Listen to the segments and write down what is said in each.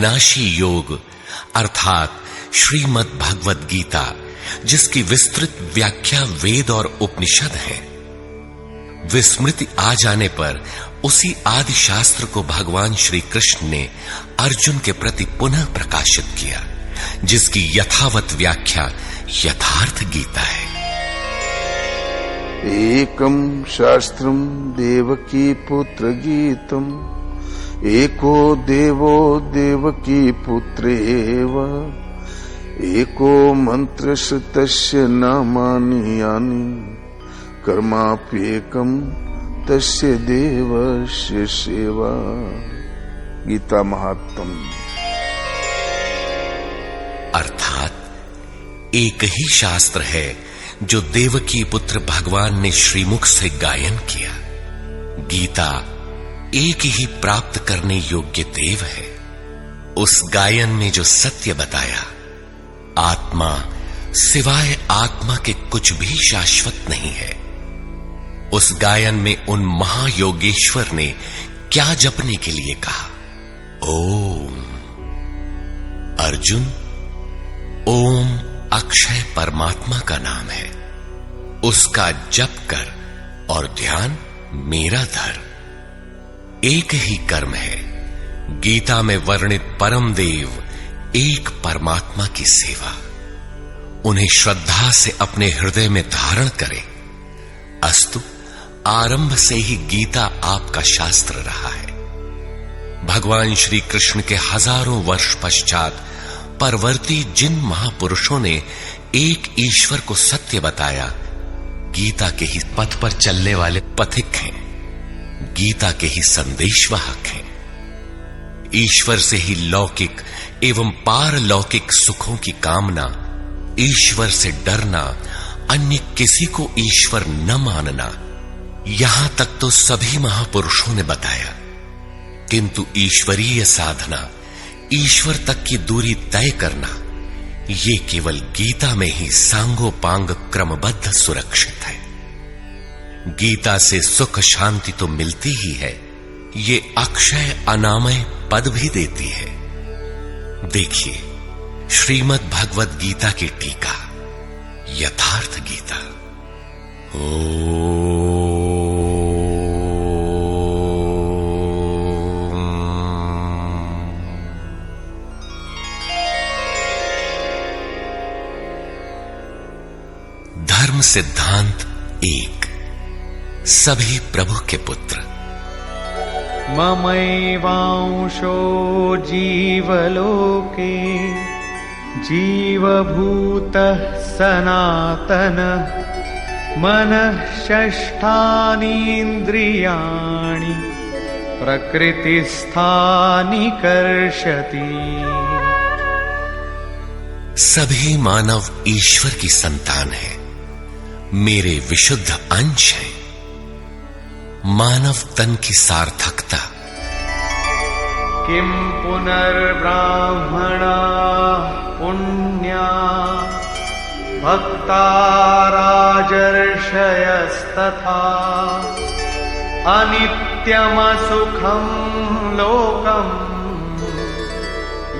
विनाशी योग अर्थात श्रीमद् भगवद गीता, जिसकी विस्तृत व्याख्या वेद और उपनिषद है, विस्मृति आ जाने पर उसी आदि शास्त्र को भगवान श्री कृष्ण ने अर्जुन के प्रति पुनः प्रकाशित किया, जिसकी यथावत व्याख्या यथार्थ गीता है। एकम शास्त्रम देवकी पुत्र गीतम, एको देवो देवकी पुत्रेव, एको मंत्रस्य तस्य नामानि यानि, कर्माप्येकम तस्य देवस्य सेवा। गीता महात्म। अर्थात एक ही शास्त्र है जो देवकी पुत्र भगवान ने श्रीमुख से गायन किया। गीता एक ही प्राप्त करने योग्य देव है। उस गायन में जो सत्य बताया, आत्मा सिवाय आत्मा के कुछ भी शाश्वत नहीं है। उस गायन में उन महायोगेश्वर ने क्या जपने के लिए कहा? ओम। अर्जुन, ओम अक्षय परमात्मा का नाम है, उसका जप कर और ध्यान मेरा धर। एक ही कर्म है। गीता में वर्णित परम देव एक परमात्मा की सेवा। उन्हें श्रद्धा से अपने हृदय में धारण करें। अस्तु, आरंभ से ही गीता आपका शास्त्र रहा है। भगवान श्री कृष्ण के हजारों वर्ष पश्चात परवर्ती जिन महापुरुषों ने एक ईश्वर को सत्य बताया, गीता के ही पथ पर चलने वाले पथिक हैं, गीता के ही संदेशवाहक हैं। ईश्वर से ही लौकिक एवं पारलौकिक सुखों की कामना, ईश्वर से डरना, अन्य किसी को ईश्वर न मानना, यहां तक तो सभी महापुरुषों ने बताया। किंतु ईश्वरीय साधना, ईश्वर तक की दूरी तय करना, ये केवल गीता में ही सांगोपांग क्रमबद्ध सुरक्षित है। गीता से सुख शांति तो मिलती ही है, ये अक्षय अनामय पद भी देती है। देखिए श्रीमद् भगवद गीता की टीका, यथार्थ गीता। धर्म सिद्धांत एक। सभी प्रभु के पुत्र। ममैवांशो जीवलोके जीवभूतः सनातनः, मनः षष्ठानि इन्द्रियाणि प्रकृतिस्थानि कर्षति। सभी मानव ईश्वर की संतान है, मेरे विशुद्ध अंश हैं। मानव तन की सार्थकता। किम पुनर्ब्राह्मणा पुण्या भक्ता राजर्षयस्तथा, अनित्यमसुखं लोकम्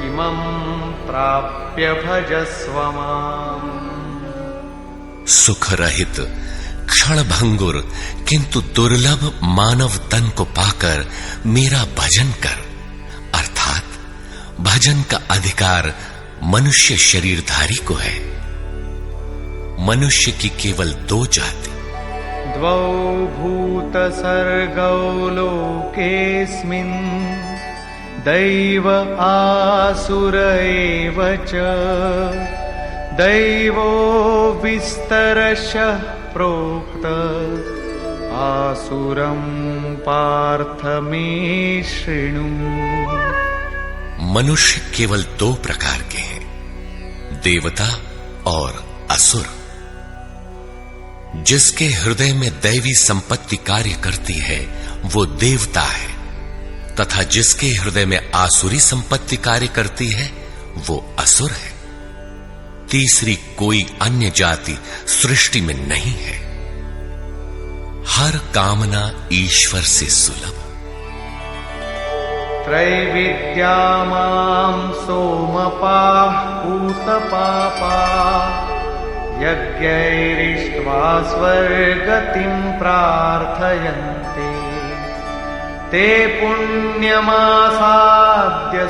इमं प्राप्य भजस्व माम्। सुख रहित क्षण भंगुर किंतु दुर्लभ मानव तन को पाकर मेरा भजन कर। अर्थात भजन का अधिकार मनुष्य शरीरधारी को है। मनुष्य की केवल दो जाति। द्वौ भूत सर्गौ लोकेस्मिन्, दैव आसुर एव च, दैवो विस्तरशः प्रोक्त, आसुरं पार्थ मे शृणु। मनुष्य केवल दो प्रकार के हैं, देवता और असुर। जिसके हृदय में दैवी संपत्ति कार्य करती है वो देवता है, तथा जिसके हृदय में आसुरी संपत्ति कार्य करती है वो असुर है। तीसरी कोई अन्य जाति सृष्टि में नहीं है। हर कामना ईश्वर से सुलभ। त्रैविद्या मां सोमपाः पूतपापा यज्ञैरिष्ट्वा स्वर्गतिं प्रार्थयन्ते ते पुण्यमासाद्य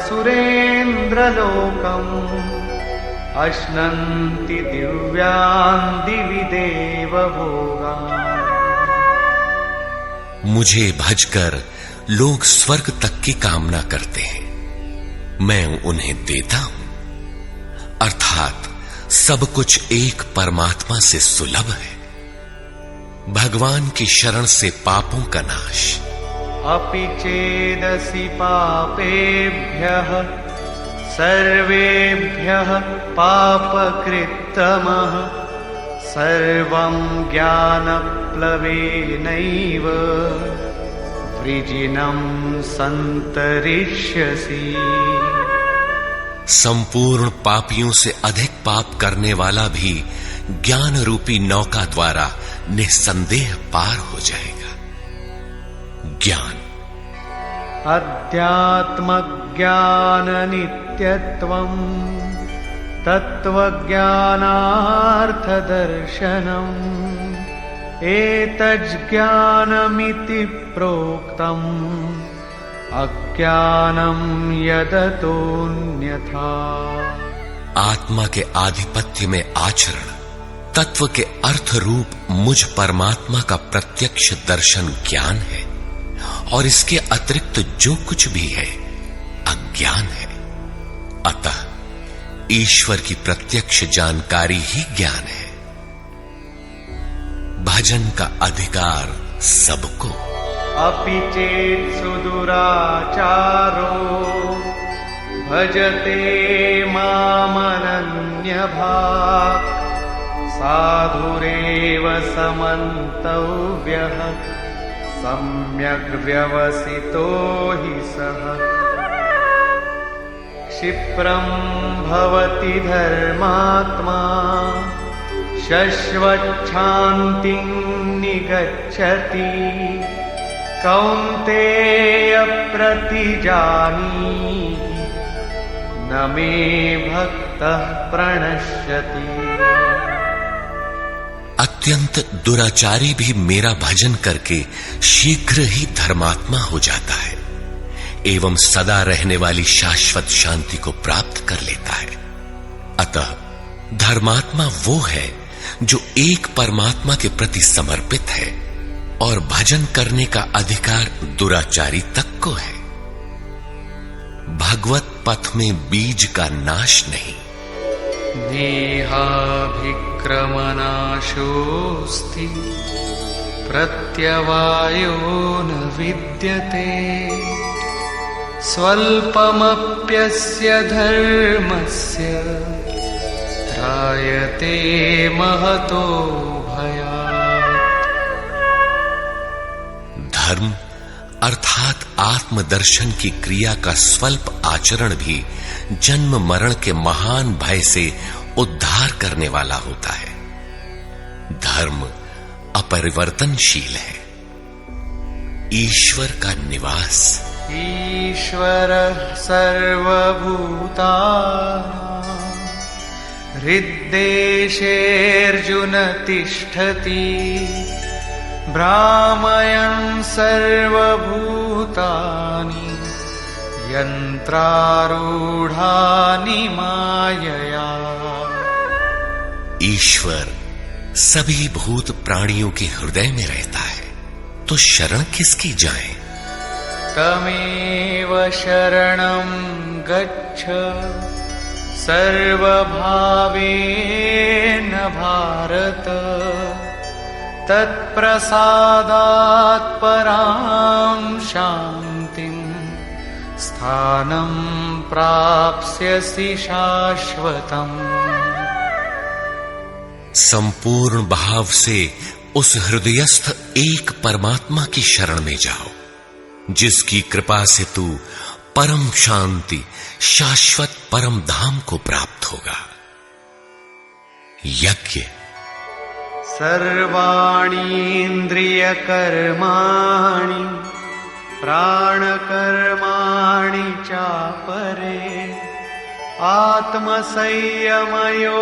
सुरेन्द्रलोकम् अश्नन्ति दिव्यान् दिवि देवभोगान्। मुझे भजकर लोग स्वर्ग तक की कामना करते हैं, मैं उन्हें देता हूं। अर्थात सब कुछ एक परमात्मा से सुलभ है। भगवान की शरण से पापों का नाश। अपि चेदसि पापेभ्यः सर्वेभ्यः पापकृत्तमः सर्वं ज्ञानप्लवेनैव वृजिनं सन्तरिष्यसि। संपूर्ण पापियों से अधिक पाप करने वाला भी ज्ञान रूपी नौका द्वारा निस्संदेह पार हो जाएगा। ज्ञान अध्यात्मज्ञान नित्यत्वम् तत्त्वज्ञानार्थदर्शनम् एतज्ज्ञानमिति प्रोक्तम् अज्ञानं यदतोऽन्यथा। आत्मा के आधिपत्य में आचरण, तत्व के अर्थ रूप मुझ परमात्मा का प्रत्यक्ष दर्शन ज्ञान है, और इसके अतिरिक्त जो कुछ भी है अज्ञान है। अतः ईश्वर की प्रत्यक्ष जानकारी ही ज्ञान है। भजन का अधिकार सबको। अपि चेत् सुदुराचारो भजते मामनन्यभाक् साधुरेव समन्तव्यः सम्यग् व्यवसितो हि सः। क्षिप्रं भवति धर्मात्मा शश्वच्छान्तिं निगच्छति कौन्तेय प्रतिजानीहि न मे भक्तः प्रणश्यति। अत्यंत दुराचारी भी मेरा भजन करके शीघ्र ही धर्मात्मा हो जाता है एवं सदा रहने वाली शाश्वत शांति को प्राप्त कर लेता है। अतः धर्मात्मा वो है जो एक परमात्मा के प्रति समर्पित है, और भजन करने का अधिकार दुराचारी तक को है। भगवत पथ में बीज का नाश नहीं। नेहाभिक्रमनाशोऽस्ति प्रत्यवायो न विद्यते स्वल्पमप्यस्य धर्मस्य त्रायते महतो भयात्। धर्म अर्थात आत्मदर्शन की क्रिया का स्वल्प आचरण भी जन्म मरण के महान भय से उद्धार करने वाला होता है। धर्म अपरिवर्तनशील है। ईश्वर का निवास। ईश्वरः सर्वभूतानां हृद्देशेऽर्जुन तिष्ठति भ्रामयन् सर्वभूतानि यन्त्रारूढानि मायया। ईश्वर सभी भूत प्राणियों के हृदय में रहता है, तो शरण किसकी जाए? तमेव शरणं गच्छ सर्वभावेन भारत तत्प्रसादात् परां शान्तिं स्थानं प्राप्स्यसि शाश्वतम्। संपूर्ण भाव से उस हृदयस्थ एक परमात्मा की शरण में जाओ, जिसकी कृपा से तू परम शांति शाश्वत परम धाम को प्राप्त होगा। यज्ञ। सर्वाणि इंद्रियकर्माणि प्राणकर्माणि चापरे आत्मसंयमयो